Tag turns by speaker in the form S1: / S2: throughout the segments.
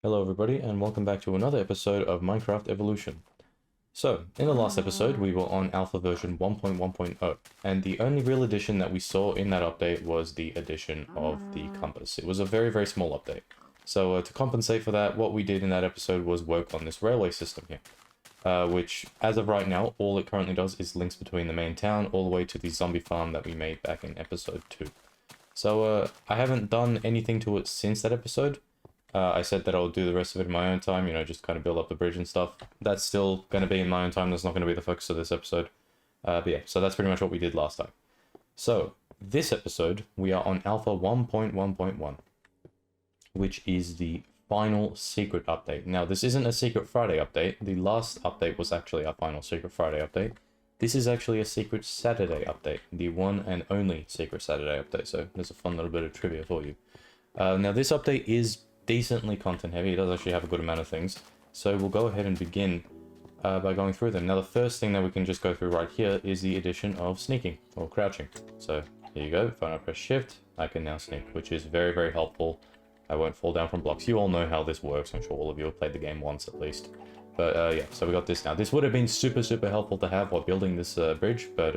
S1: Hello everybody and welcome back to another episode of Minecraft Evolution. So, in the last episode we were on alpha version 1.1.0 and the only real addition that we saw in that update was the addition of the compass. It was a very small update. So to compensate for that, what we did in that episode was work on this railway system here. Which, as of right now, all it currently does is links between the main town all the way to the zombie farm that we made back in episode 2. So I haven't done anything to it since that episode. I said that I'll do the rest of it in my own time, you know, just kind of build up the bridge and stuff. That's still going to be in my own time. That's not going to be the focus of this episode. But yeah, so that's pretty much what we did last time. So, this episode, we are on Alpha 1.1.1, which is the final secret update. Now, this isn't a Secret Friday update. The last update was actually our final Secret Friday update. This is actually a Secret Saturday update, the one and only Secret Saturday update. So, there's a fun little bit of trivia for you. Now, this update is decently content heavy. It does actually have a good amount of things. So we'll go ahead and begin by going through them. Now the first thing that we can just go through right here is the addition of sneaking or crouching. So here you go. If I press shift, I can now sneak, which is very helpful. I won't fall down from blocks. You all know how this works. I'm sure all of you have played the game once at least. But yeah, so we got this now. This would have been super helpful to have while building this bridge, but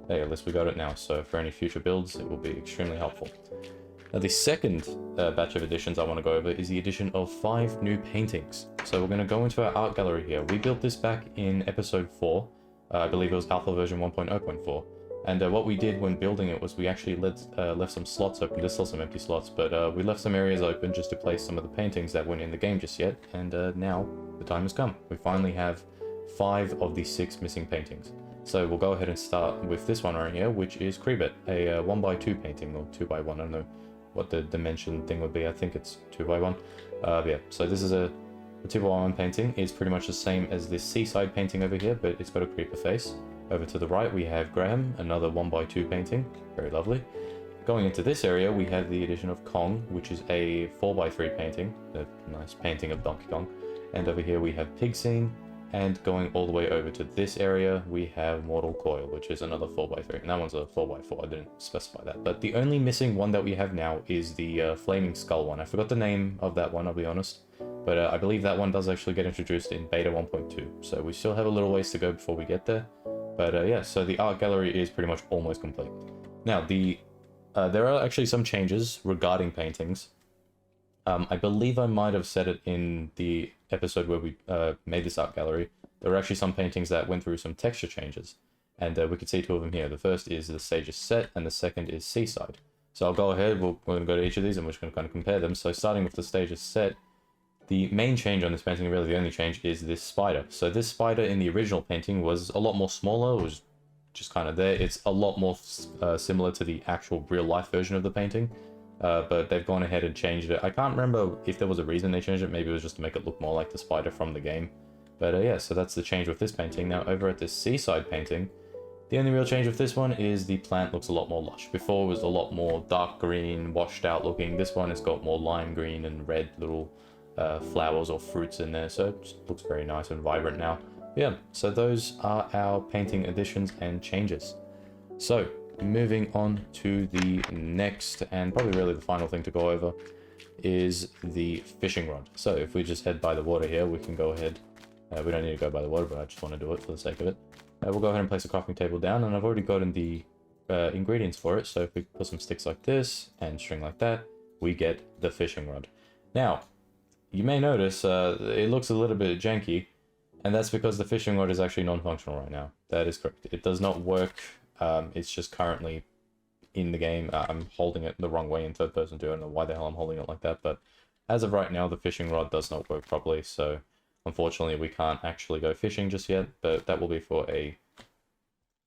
S1: hey, at least we got it now. So for any future builds, it will be extremely helpful. Now the second batch of additions I want to go over is the addition of 5 new paintings. So we're going to go into our art gallery here. We built this back in episode 4. I believe it was alpha version 1.0.4. And what we did when building it was we actually left some slots open. There's still some empty slots, but we left some areas open just to place some of the paintings that weren't in the game just yet. And now the time has come. We finally have 5 of the 6 missing paintings. So we'll go ahead and start with this one right here, which is Creebit, a 1x2 painting, or 2x1, I don't know what the dimension thing would be. I think it's 2x1. Yeah, so this is a 2x1 painting. It's pretty much the same as this seaside painting over here, but it's got a creeper face. Over to the right, we have Graham, another 1x2 painting. Very lovely. Going into this area, we have the addition of Kong, which is a 4x3 painting. A nice painting of Donkey Kong. And over here we have Pig Scene. And going all the way over to this area, we have Mortal Coil, which is another 4x3. And that one's a 4x4, I didn't specify that. But the only missing one that we have now is the Flaming Skull one. I forgot the name of that one, I'll be honest. But I believe that one does actually get introduced in Beta 1.2. So we still have a little ways to go before we get there. But yeah, so the art gallery is pretty much almost complete. Now, there are actually some changes regarding paintings. I believe I might have said it in the episode where we made this art gallery. There were actually some paintings that went through some texture changes, and we could see 2 of them here. The first is the stage is set, and the second is seaside. So I'll go ahead, we're going to go to each of these, and we're just going to kind of compare them. So starting with the stage is set, the main change on this painting, really the only change, is this spider. So this spider in the original painting was a lot more smaller, was just kind of there. It's a lot more similar to the actual real-life version of the painting. But they've gone ahead and changed it. I can't remember if there was a reason they changed it. Maybe it was just to make it look more like the spider from the game. But yeah, so that's the change with this painting. Now over at this seaside painting, the only real change with this one is the plant looks a lot more lush. Before it was a lot more dark green, washed out looking. This one has got more lime green and red little flowers or fruits in there. So it just looks very nice and vibrant now. Yeah, so those are our painting additions and changes. So moving on to the next and probably really the final thing to go over is the fishing rod. So if we just head by the water here, we can go ahead. We don't need to go by the water, but I just want to do it for the sake of it. We'll go ahead and place a crafting table down, and I've already gotten the ingredients for it. So if we put some sticks like this and string like that, we get the fishing rod. Now, you may notice it looks a little bit janky, and that's because the fishing rod is actually non-functional right now. That is correct. It does not work. It's just currently in the game. I'm holding it the wrong way in third person too. I don't know why the hell I'm holding it like that, but as of right now, the fishing rod does not work properly, so unfortunately we can't actually go fishing just yet, but that will be for a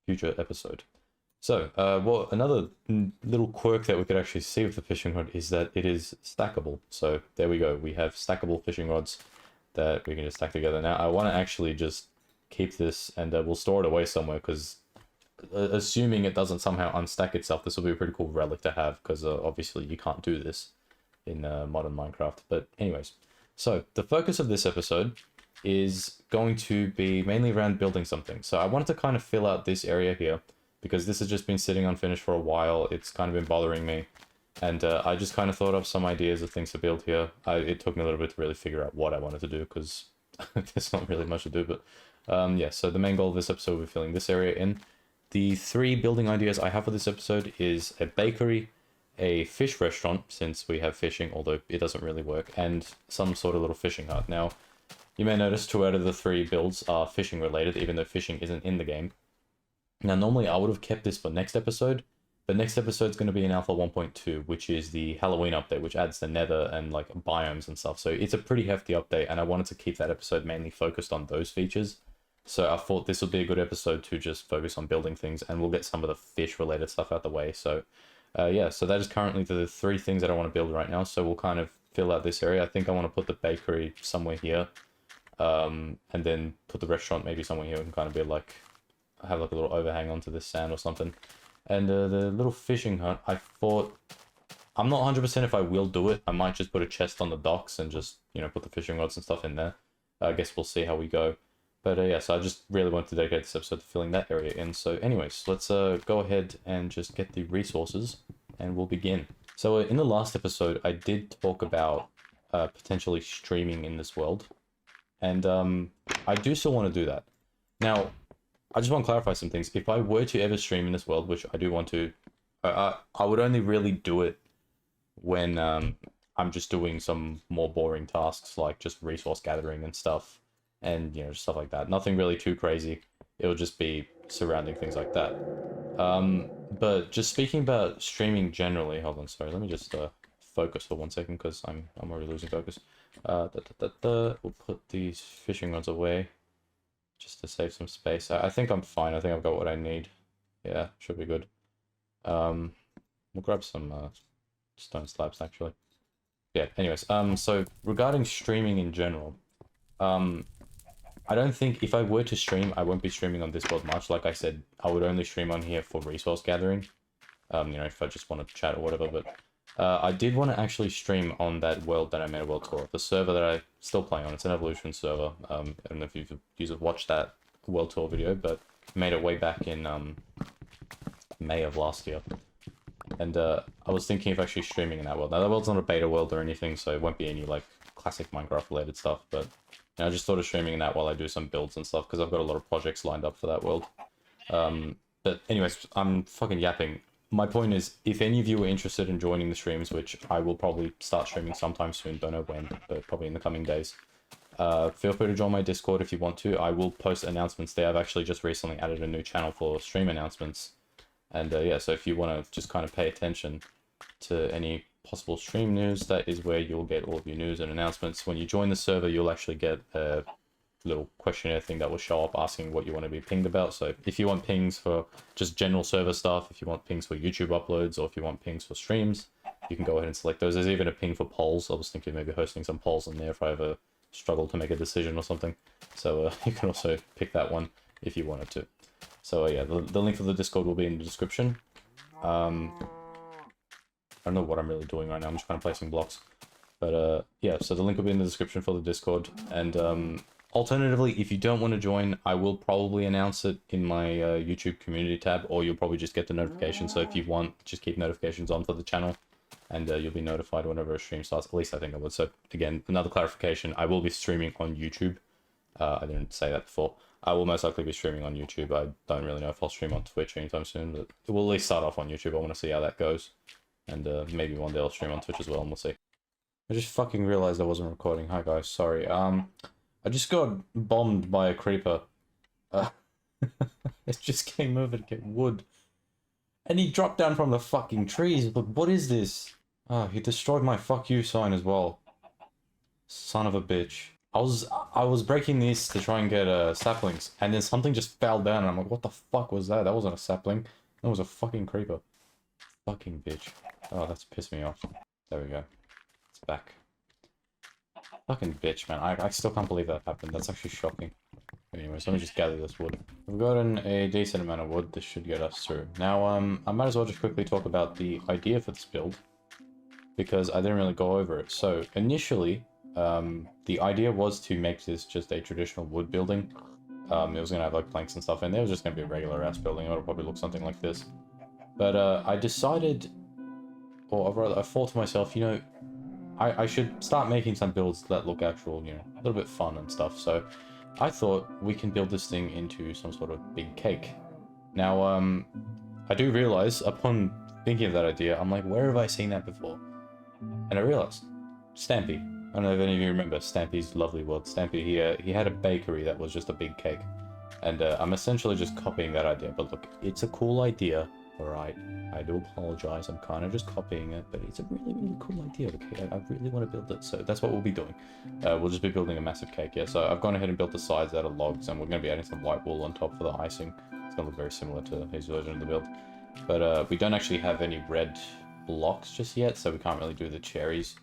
S1: future episode. So, well, another little quirk that we could actually see with the fishing rod is that it is stackable. So there we go. We have stackable fishing rods that we can just stack together. Now, I want to actually just keep this, and we'll store it away somewhere, because assuming it doesn't somehow unstack itself, this will be a pretty cool relic to have, because obviously you can't do this in modern Minecraft. But anyways, so the focus of this episode is going to be mainly around building something. So I wanted to kind of fill out this area here, because this has just been sitting unfinished for a while. It's kind of been bothering me. And I just kind of thought of some ideas of things to build here. It took me a little bit to really figure out what I wanted to do, because there's not really much to do. But yeah, so the main goal of this episode, we're filling this area in. The 3 building ideas I have for this episode is a bakery, a fish restaurant, since we have fishing, although it doesn't really work, and some sort of little fishing hut. Now, you may notice 2 out of the 3 builds are fishing related, even though fishing isn't in the game. Now, normally I would have kept this for next episode, but next episode is going to be in Alpha 1.2, which is the Halloween update, which adds the nether and like biomes and stuff. So it's a pretty hefty update, and I wanted to keep that episode mainly focused on those features. So I thought this would be a good episode to just focus on building things, and we'll get some of the fish related stuff out the way. So yeah, so that is currently the 3 things that I want to build right now. So we'll kind of fill out this area. I think I want to put the bakery somewhere here, and then put the restaurant maybe somewhere here and kind of be like, have like a little overhang onto this sand or something. And the little fishing hut, I thought, I'm not 100% if I will do it. I might just put a chest on the docks and just, you know, put the fishing rods and stuff in there. I guess we'll see how we go. But yeah, so I just really wanted to dedicate this episode to filling that area in. So anyways, let's go ahead and just get the resources and we'll begin. So in the last episode, I did talk about potentially streaming in this world. And I do still want to do that. Now, I just want to clarify some things. If I were to ever stream in this world, which I do want to, I would only really do it when I'm just doing some more boring tasks, like just resource gathering and stuff, and, you know, stuff like that. Nothing really too crazy. It'll just be surrounding things like that. But just speaking about streaming generally, hold on, sorry, let me just focus for 1 second, because I'm already losing focus. We'll put these fishing rods away, just to save some space. I think I'm fine. I think I've got what I need. Yeah, should be good. We'll grab some stone slabs, actually. Yeah, anyways, so regarding streaming in general, I don't think, if I were to stream, I won't be streaming on this world much. Like I said, I would only stream on here for resource gathering. You know, if I just want to chat or whatever, but I did want to actually stream on that world that I made a world tour. The server that I still play on, it's an Evolution server. I don't know if you've watched that world tour video, but made it way back in May of last year. And I was thinking of actually streaming in that world. Now, that world's not a beta world or anything, so it won't be any like classic Minecraft related stuff, but you know, I just thought of streaming in that while I do some builds and stuff, because I've got a lot of projects lined up for that world. But anyways, I'm fucking yapping. My point is, if any of you are interested in joining the streams, which I will probably start streaming sometime soon, don't know when, but probably in the coming days, feel free to join my Discord if you want to. I will post announcements there. I've actually just recently added a new channel for stream announcements. And yeah, so if you want to just kind of pay attention to any possible stream news, that is where you'll get all of your news and announcements. When you join the server, you'll actually get a little questionnaire thing that will show up asking what you want to be pinged about. So if you want pings for just general server stuff, if you want pings for YouTube uploads, or if you want pings for streams, you can go ahead and select those. There's even a ping for polls. I was thinking maybe hosting some polls in there if I ever struggle to make a decision or something. So you can also pick that one if you wanted to. So yeah, the link for the Discord will be in the description. I don't know what I'm really doing right now. I'm just kind of placing blocks. But yeah, so the link will be in the description for the Discord. And alternatively, if you don't want to join, I will probably announce it in my YouTube community tab, or you'll probably just get the notification. So if you want, just keep notifications on for the channel, and you'll be notified whenever a stream starts. At least I think I would. So again, another clarification, I will be streaming on YouTube. I didn't say that before. I will most likely be streaming on YouTube. I don't really know if I'll stream on Twitch anytime soon, but it will at least start off on YouTube. I want to see how that goes. And maybe one day I'll stream on Twitch as well, and we'll see. I just fucking realized I wasn't recording. Hi guys, sorry. I just got bombed by a creeper. It just came over to get wood. And he dropped down from the fucking trees. Look, what is this? Oh, he destroyed my fuck you sign as well. Son of a bitch. I was breaking these to try and get saplings, and then something just fell down, and I'm like, what the fuck was that? That wasn't a sapling. That was a fucking creeper. Fucking bitch. Oh, that's pissed me off. There we go. It's back. Fucking bitch, man. I still can't believe that happened. That's actually shocking. Anyways, let me just gather this wood. We've gotten a decent amount of wood. This should get us through. Now, I might as well just quickly talk about the idea for this build, because I didn't really go over it. So, initially, the idea was to make this just a traditional wood building. It was going to have like planks and stuff in there. It was just going to be a regular ass building. It'll probably look something like this. But I decided or rather, I thought to myself, you know, I should start making some builds that look actual, you know, a little bit fun and stuff. So I thought we can build this thing into some sort of big cake. Now, I do realize upon thinking of that idea, I'm like, where have I seen that before? And I realized, Stampy. I don't know if any of you remember Stampy's Lovely World. Stampy, he had a bakery that was just a big cake. And I'm essentially just copying that idea. But look, it's a cool idea, alright? I do apologize, I'm kind of just copying it, but it's a really, really cool idea, okay? I really want to build it, so that's what we'll be doing. We'll just be building a massive cake, yeah. So I've gone ahead and built the sides out of logs, and we're going to be adding some white wool on top for the icing. It's going to look very similar to his version of the build. But we don't actually have any red blocks just yet, so we can't really do the cherries.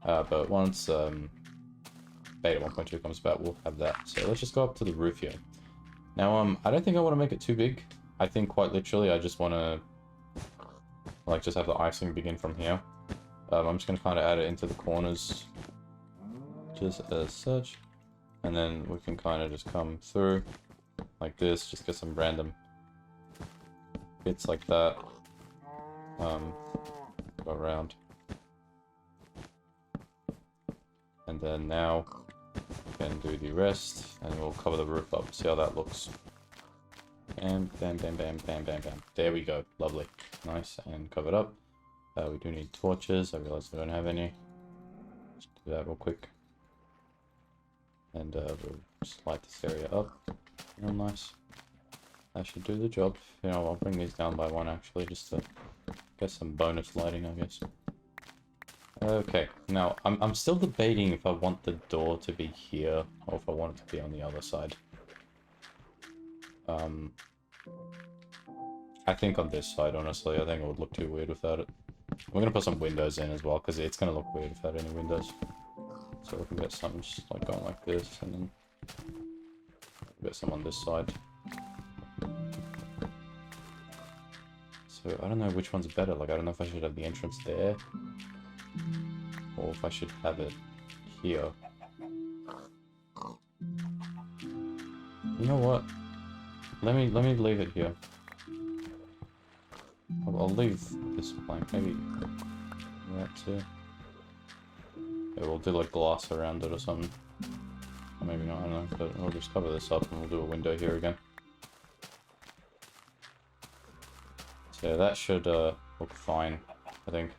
S1: But once beta 1.2 comes about, we'll have that. So let's just go up to the roof here. Now, I don't think I want to make it too big. I think quite literally I just want to, like, just have the icing begin from here. I'm just going to kind of add it into the corners, just as such. And then we can kind of just come through like this, just get some random bits like that. Go around. And then now we can do the rest, and we'll cover the roof up, see how that looks. And bam, bam, bam, bam, bam, bam. There we go. Lovely. Nice and covered up. We do need torches. I realize we don't have any. Let's do that real quick. And we'll just light this area up. Real nice. That should do the job. You know, I'll bring these down by one actually, just to get some bonus lighting, I guess. Okay, now I'm still debating if I want the door to be here or if I want it to be on the other side. I think on this side, honestly. I think it would look too weird without it. We're gonna put some windows in as well, because it's gonna look weird without any windows. So we can get something just like going like this, and then get some on this side. So I don't know which one's better. Like, I don't know if I should have the entrance there, or if I should have it here. You know what? Let me leave it here. I'll leave this blank. Maybe that too. Yeah, we'll do like glass around it or something. Or maybe not. I don't know. But we'll just cover this up and we'll do a window here again. So yeah, that should look fine, I think.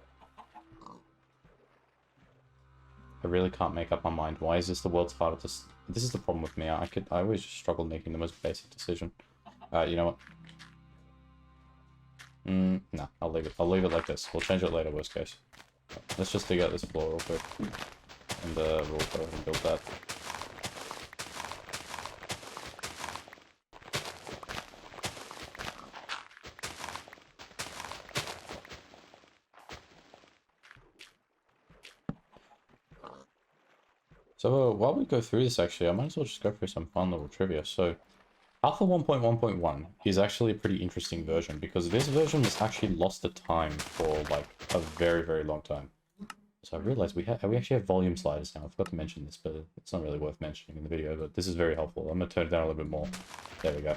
S1: I really can't make up my mind. Why is this the world's hardest? This is the problem with me. I always just struggle making the most basic decision. You know what? No, I'll leave it. I'll leave it like this. We'll change it later, worst case. Let's just dig out this floor real quick. And we'll go ahead and build that. So while we go through this, actually, I might as well just go through some fun little trivia. So Alpha 1.1.1 is actually a pretty interesting version, because this version was actually lost to time for like a very, very long time. So I realized we actually have volume sliders now. I forgot to mention this, but it's not really worth mentioning in the video, but this is very helpful. I'm going to turn it down a little bit more. There we go.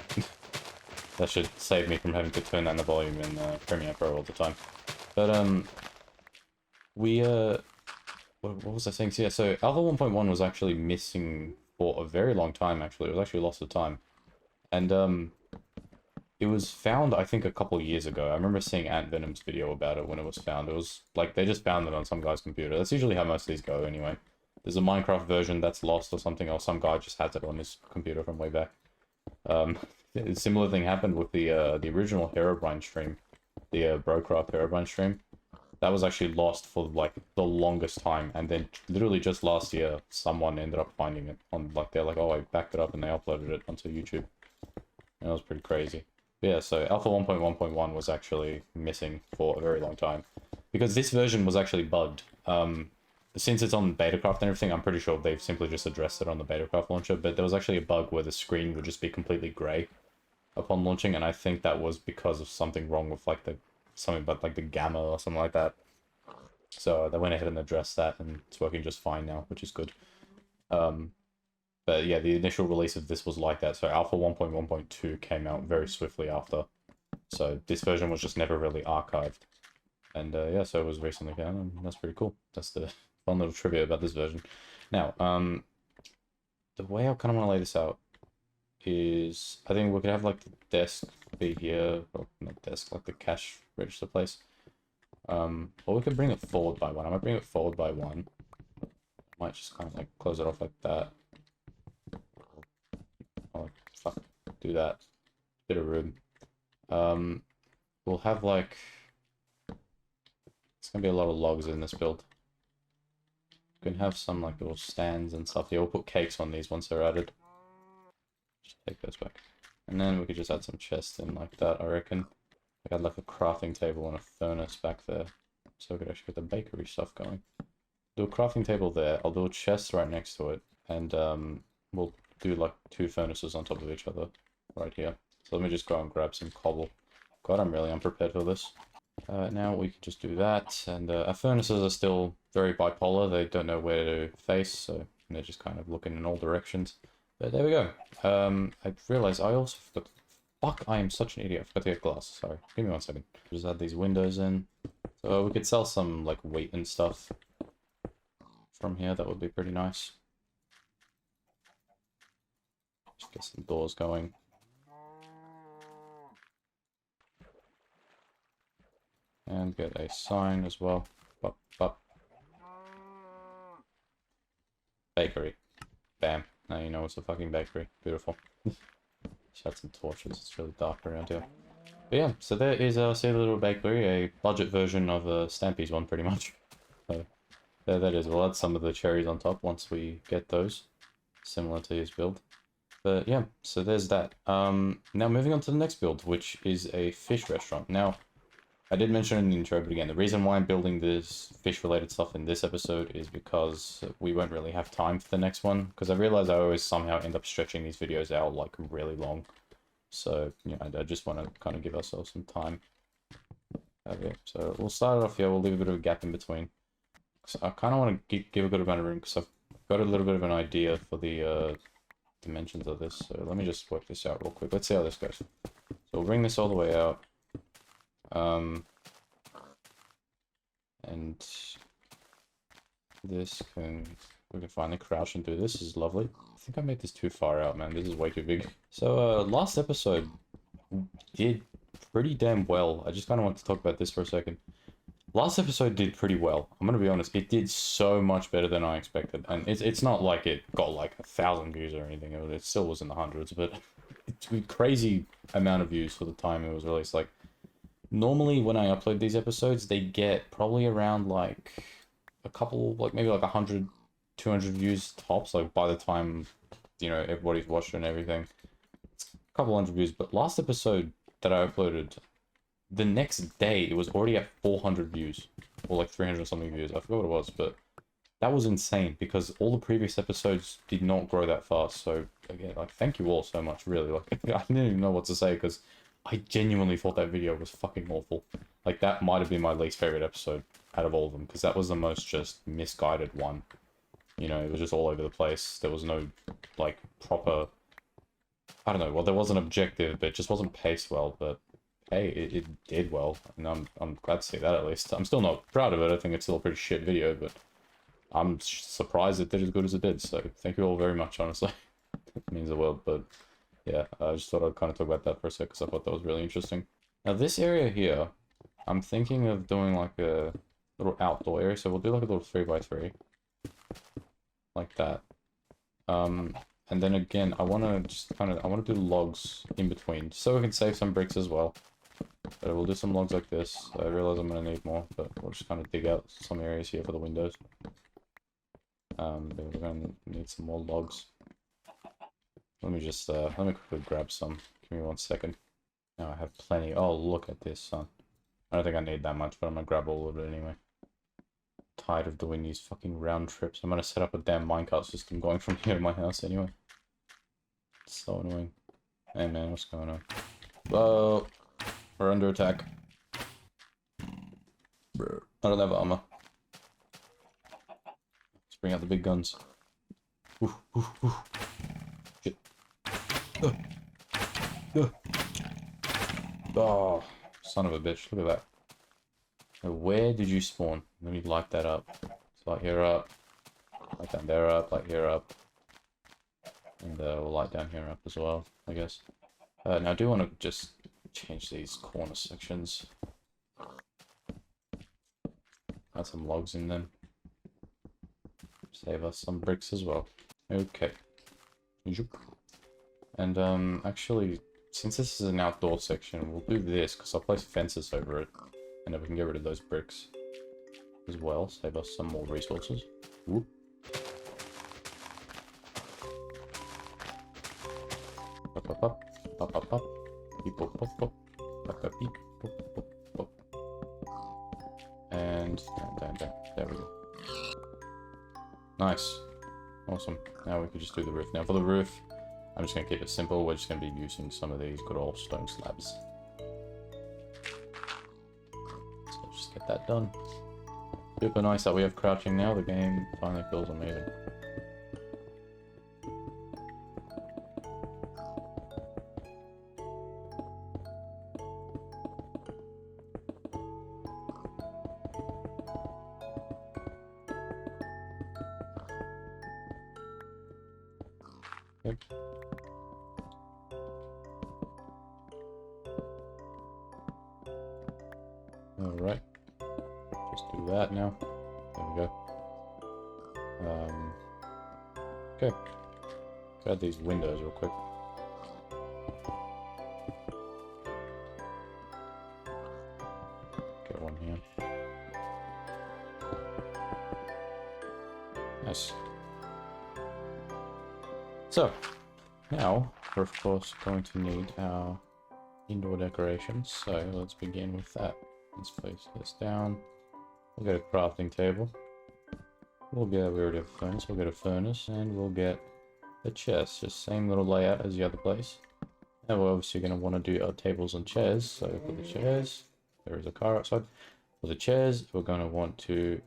S1: That should save me from having to turn down the volume in Premiere Pro all the time. But what was I saying? So, yeah, so Alpha 1.1 was actually missing for a very long time, actually. It was actually lost to time. And it was found, I think, a couple years ago. I remember seeing Ant Venom's video about it when it was found. It was like, they just found it on some guy's computer. That's usually how most of these go anyway. There's a Minecraft version that's lost or something, or some guy just has it on his computer from way back. A similar thing happened with the original Herobrine stream, the Brocraft Herobrine stream. That was actually lost for like the longest time, and then literally just last year, someone ended up finding it on, like, they're like, oh, I backed it up, and they uploaded it onto YouTube. And it was pretty crazy. But yeah, so Alpha 1.1.1 was actually missing for a very long time, because this version was actually bugged. Since it's on Betacraft and everything, I'm pretty sure they've simply just addressed it on the Betacraft launcher, but there was actually a bug where the screen would just be completely grey upon launching, and I think that was because of something wrong with like something about like the gamma or something like that. So they went ahead and addressed that, and it's working just fine now, which is good. But yeah, the initial release of this was like that. So Alpha 1.1.2 came out very swiftly after. So this version was just never really archived. And yeah, so it was recently found, and that's pretty cool. That's the fun little trivia about this version. Now, the way I kind of want to lay this out is I think we could have like the desk be here, or not desk, like the cash register place. Or we could bring it forward by one. I might bring it forward by one. Might just kind of like close it off like that. Oh, fuck, do that. Bit of room. We'll have like, it's gonna be a lot of logs in this build. We can have some like little stands and stuff here. We'll put cakes on these once they're added. Just take those back. And then we could just add some chests in like that, I reckon. I got like a crafting table and a furnace back there. So we could actually get the bakery stuff going. Do a crafting table there. I'll do a chest right next to it. And we'll do like 2 furnaces on top of each other right here. So let me just go and grab some cobble. God, I'm really unprepared for this. Now we can just do that. And our furnaces are still very bipolar. They don't know where to face. So they're just kind of looking in all directions. But there we go. I realized I also forgot. Fuck, I am such an idiot. I forgot to get glass. Sorry. Give me 1 second. Just add these windows in. So we could sell some like wheat and stuff from here. That would be pretty nice. Just get some doors going. And get a sign as well. Up, up. Bakery. Bam. Now you know it's a fucking bakery. Beautiful. Shut some torches. It's really dark around here. But yeah, so there is our silly little bakery, a budget version of Stampy's one, pretty much. So there that is. We'll add some of the cherries on top once we get those, similar to his build. But yeah, so there's that. Now moving on to the next build, which is a fish restaurant. Now, I did mention in the intro, but again, the reason why I'm building this fish-related stuff in this episode is because we won't really have time for the next one, because I realize I always somehow end up stretching these videos out, like, really long. So, yeah, I just want to kind of give ourselves some time. Okay, so we'll start it off here, we'll leave a bit of a gap in between. So I kind of want to give a good amount of room, because I've got a little bit of an idea for the dimensions of this, so let me just work this out real quick. Let's see how this goes. So we'll bring this all the way out. And this we can finally crouch and do this. This is lovely. I think I made this too far out, man. This is way too big. So, last episode did pretty damn well. I just kind of want to talk about this for a second. Last episode did pretty well. I'm gonna be honest. It did so much better than I expected, and it's not like it got like 1,000 views or anything. It still was in the hundreds, but it's a crazy amount of views for the time it was released. Like, normally when I upload these episodes, they get probably around like a couple, like maybe like 100, 200 views tops. Like by the time, you know, everybody's watched and everything, it's a couple hundred views. But last episode that I uploaded, the next day it was already at 400 views, or like 300 something views. I forgot what it was, but that was insane because all the previous episodes did not grow that fast. So again, like thank you all so much, really. Like I didn't even know what to say because I genuinely thought that video was fucking awful. Like that might have been my least favorite episode out of all of them because that was the most just misguided one. You know, it was just all over the place. There was no like proper, I don't know, well there was an objective, but it just wasn't paced well. But hey, it did well, and I'm glad to see that at least. I'm still not proud of it. I think it's still a pretty shit video, but I'm surprised it did as good as it did. So thank you all very much, honestly. It means the world. But yeah, I just thought I'd kind of talk about that for a sec because I thought that was really interesting. Now this area here, I'm thinking of doing like a little outdoor area. So we'll do like a little 3x3, like that. And then again, I want to do logs in between, so we can save some bricks as well. But we'll do some logs like this. I realize I'm going to need more, but we'll just kind of dig out some areas here for the windows. Then we're going to need some more logs. Let me just, let me quickly grab some. Give me 1 second. Now I have plenty. Oh, look at this, son. I don't think I need that much, but I'm going to grab all of it anyway. Tired of doing these fucking round trips. I'm going to set up a damn minecart system going from here to my house anyway. It's so annoying. Hey man, what's going on? Whoa! We're under attack. I don't have armor. Let's bring out the big guns. Ooh, ooh, ooh. Shit. Oh, son of a bitch. Look at that. So where did you spawn? Let me light that up. So light here up. Light down there up. Light here up. And we'll light down here up as well, I guess. Now I do want to just change these corner sections. Add some logs in them. Save us some bricks as well. Okay. And actually, since this is an outdoor section, we'll do this because I'll place fences over it. And then we can get rid of those bricks as well. Save us some more resources. Whoop. Up, up, up. Up, up, up. Beep, pop, pop, pop. Up, up, beep, pop, pop, pop. And down, down, down. There we go. Nice. Awesome. Now we can just do the roof. Now for the roof, I'm just going to keep it simple. We're just going to be using some of these good old stone slabs. So just get that done. Super nice that we have crouching now. The game finally feels amazing. Yep. Alright. Just do that now. There we go. Okay. Grab these windows real quick. Get one here. Nice. So, now we're of course going to need our indoor decorations, so let's begin with that. Let's place this down. We'll get a crafting table. We'll get rid of a furnace, we'll get a furnace, and we'll get a chest. Just same little layout as the other place. Now we're obviously going to want to do our tables and chairs, so for the chairs, there is a car outside. For the chairs, we're going to want to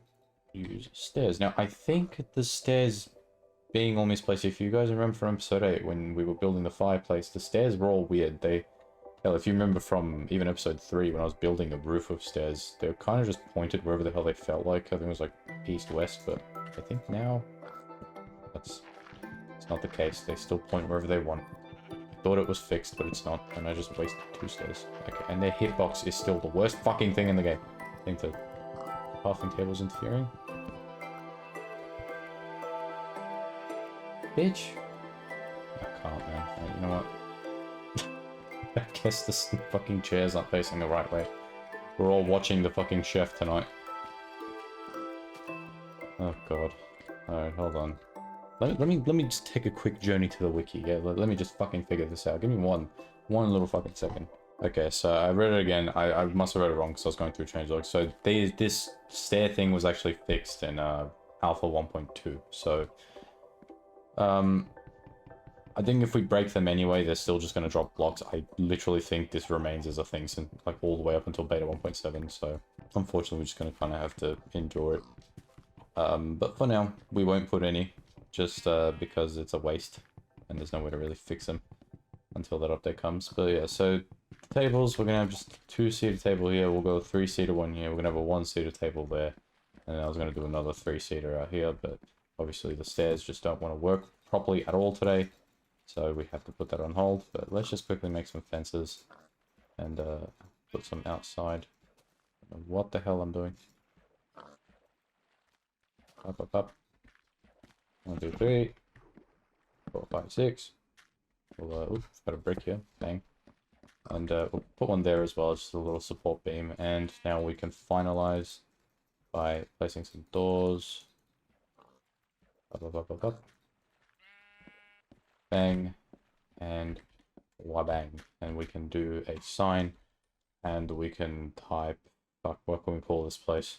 S1: use stairs. Now I think the stairs being all misplaced, if you guys remember from episode 8 when we were building the fireplace, the stairs were all weird. Hell, if you remember from even episode 3 when I was building a roof of stairs, they were kind of just pointed wherever the hell they felt like. I think it was like east-west, but I think now it's not the case. They still point wherever they want. I thought it was fixed, but it's not, and I just wasted 2 stairs. Okay, and their hitbox is still the worst fucking thing in the game. I think the crafting table's interfering. Bitch! I can't, man. Right, you know what? I guess the fucking chairs aren't facing the right way. We're all watching the fucking chef tonight. Oh god. Alright, hold on. Let me just take a quick journey to the wiki. Yeah, let me just fucking figure this out. Give me one little fucking second. Okay, so I read it again. I must have read it wrong because I was going through changelog. So this stair thing was actually fixed in Alpha 1.2. So I think if we break them anyway, they're still just going to drop blocks. I literally think this remains as a thing since, like, all the way up until beta 1.7, so unfortunately we're just going to kind of have to endure it. But for now, we won't put any, just because it's a waste, and there's no way to really fix them until that update comes. But yeah, so tables, we're going to have just a 2-seater table here, we'll go a 3-seater one here, we're going to have a 1-seater table there, and then I was going to do another 3-seater out here, but obviously the stairs just don't want to work properly at all today. So we have to put that on hold, but let's just quickly make some fences and put some outside. I don't know what the hell I'm doing. Up, up, up. 1, 2, 3, 4, 5, 6. We'll, oops, got a brick here. Bang. And we'll put one there as well, just a little support beam. And now we can finalize by placing some doors. Up, up, up, up, up. Bang, and wabang, and we can do a sign, and we can type, fuck, what can we call this place?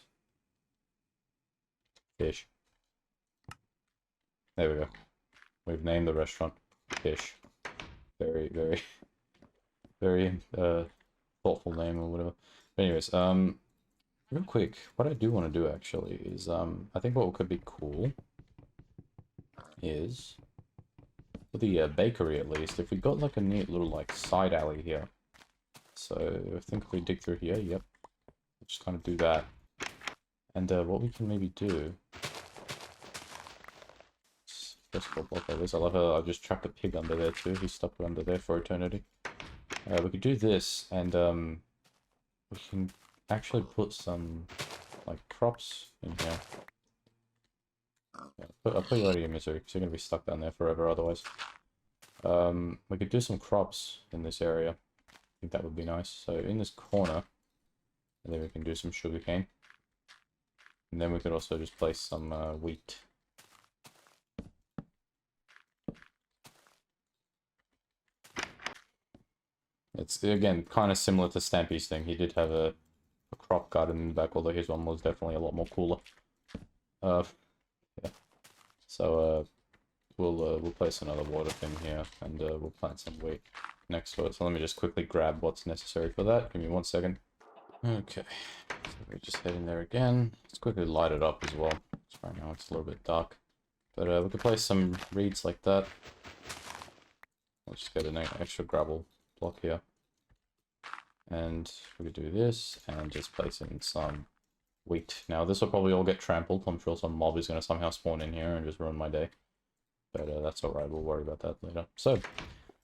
S1: Fish. There we go. We've named the restaurant Fish. Very, very, very thoughtful name or whatever. But anyways, real quick, what I do want to do actually is, I think what could be cool is, for the bakery at least, if we got like a neat little like side alley here. So I think if we dig through here, yep. just kind of do that. And what we can maybe do... First of all, block like this. I love how I just trapped a pig under there too. He's stuck under there for eternity. We could do this, and we can actually put some like crops in here. Yeah, I'll put you out of your misery, because you're going to be stuck down there forever otherwise. We could do some crops in this area. I think that would be nice. So in this corner, and then we can do some sugarcane. And then we could also just place some wheat. It's, again, kind of similar to Stampy's thing. He did have a crop garden in the back, although his one was definitely a lot more cooler. Yeah. So, we'll place another water thing here, and we'll plant some wheat next to it. So let me just quickly grab what's necessary for that. Give me 1 second. Okay, so we just head in there again. Let's quickly light it up as well. So right now it's a little bit dark. But we could place some reeds like that. I'll just get an extra gravel block here. And we could do this, and just place in some wheat. Now this will probably all get trampled. I'm sure some mob is going to somehow spawn in here and just ruin my day. But that's alright, we'll worry about that later. So,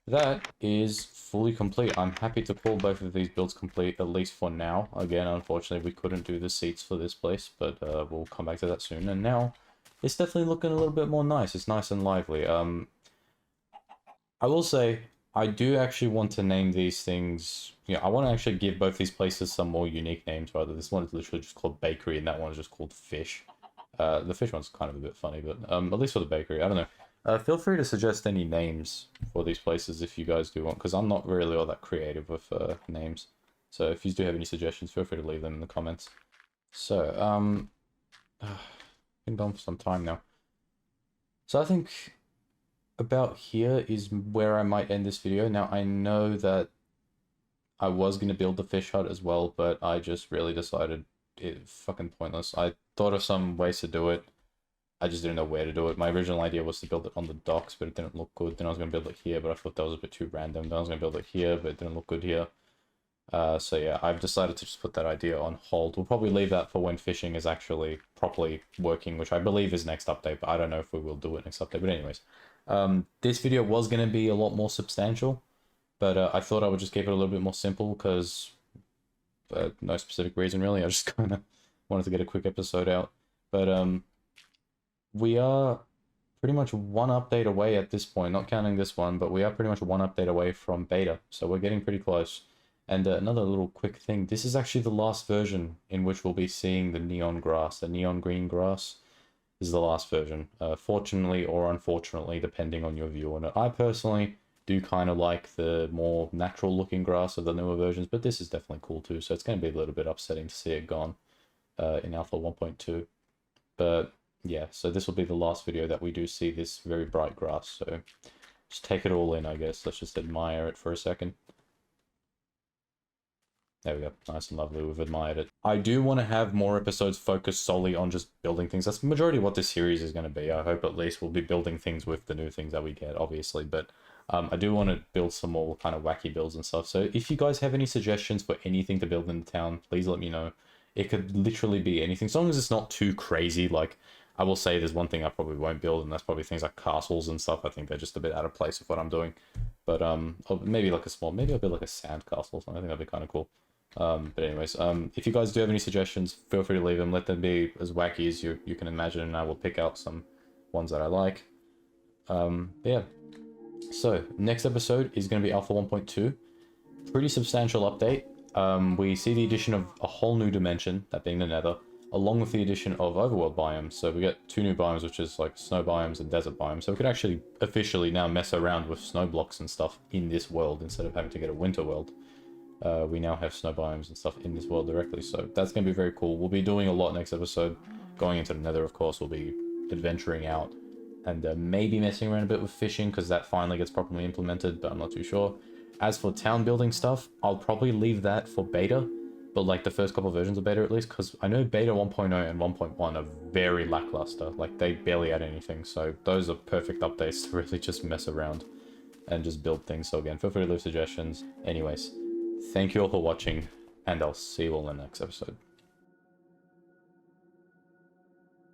S1: that is fully complete. I'm happy to call both of these builds complete, at least for now. Again, unfortunately, we couldn't do the seats for this place, but we'll come back to that soon. And now, it's definitely looking a little bit more nice. It's nice and lively. I will say, I do actually want to name these things... Yeah, I want to actually give both these places some more unique names, rather. This one is literally just called Bakery, and that one is just called Fish. The fish one's kind of a bit funny, but at least for the bakery, I don't know. Feel free to suggest any names for these places if you guys do want, because I'm not really all that creative with names. So if you do have any suggestions, feel free to leave them in the comments. So, been gone for some time now. So I think about here is where I might end this video. Now, I know that I was going to build the fish hut as well, but I just really decided it's fucking pointless. I thought of some ways to do it. I just didn't know where to do it. My original idea was to build it on the docks, but it didn't look good. Then I was going to build it here, but I thought that was a bit too random. Then I was going to build it here, but it didn't look good here. So yeah, I've decided to just put that idea on hold. We'll probably leave that for when fishing is actually properly working, which I believe is next update, but I don't know if we will do it next update. But anyways, this video was going to be a lot more substantial, but I thought I would just keep it a little bit more simple because no specific reason really. I just kind of wanted to get a quick episode out. But we are pretty much one update away at this point, not counting this one, but we are pretty much one update away from beta, so we're getting pretty close. And another little quick thing, this is actually the last version in which we'll be seeing the neon grass, the neon green grass. This is the last version, fortunately or unfortunately, depending on your view on it. I personally do kind of like the more natural looking grass of the newer versions, but this is definitely cool too, so it's going to be a little bit upsetting to see it gone in Alpha 1.2. But yeah, so this will be the last video that we do see this very bright grass, so just take it all in, I guess. Let's just admire it for a second. There we go, nice and lovely, we've admired it. I do want to have more episodes focused solely on just building things. That's the majority of what this series is going to be. I hope at least we'll be building things with the new things that we get, obviously, but I do want to build some more kind of wacky builds and stuff. So if you guys have any suggestions for anything to build in the town, please let me know. It could literally be anything, as long as it's not too crazy. Like, I will say there's one thing I probably won't build, and that's probably things like castles and stuff. I think they're just a bit out of place with what I'm doing. But maybe like a small, maybe I'll build like a sand castle or something. I think that'd be kind of cool. But anyways, if you guys do have any suggestions, feel free to leave them. Let them be as wacky as you can imagine, and I will pick out some ones that I like. Yeah. So, next episode is going to be Alpha 1.2. Pretty substantial update. We see the addition of a whole new dimension, that being the Nether, along with the addition of overworld biomes. So we get 2 new biomes, which is like snow biomes and desert biomes. So we could actually officially now mess around with snow blocks and stuff in this world instead of having to get a winter world. We now have snow biomes and stuff in this world directly, so that's going to be very cool. We'll be doing a lot next episode. Going into the Nether, of course, we'll be adventuring out and maybe messing around a bit with fishing, because that finally gets properly implemented, but I'm not too sure. As for town building stuff, I'll probably leave that for beta, but like the first couple of versions of beta at least, because I know beta 1.0 and 1.1 are very lackluster. Like, they barely add anything, so those are perfect updates to really just mess around and just build things. So again, feel free to leave suggestions. Anyways, thank you all for watching, and I'll see you all in the next episode.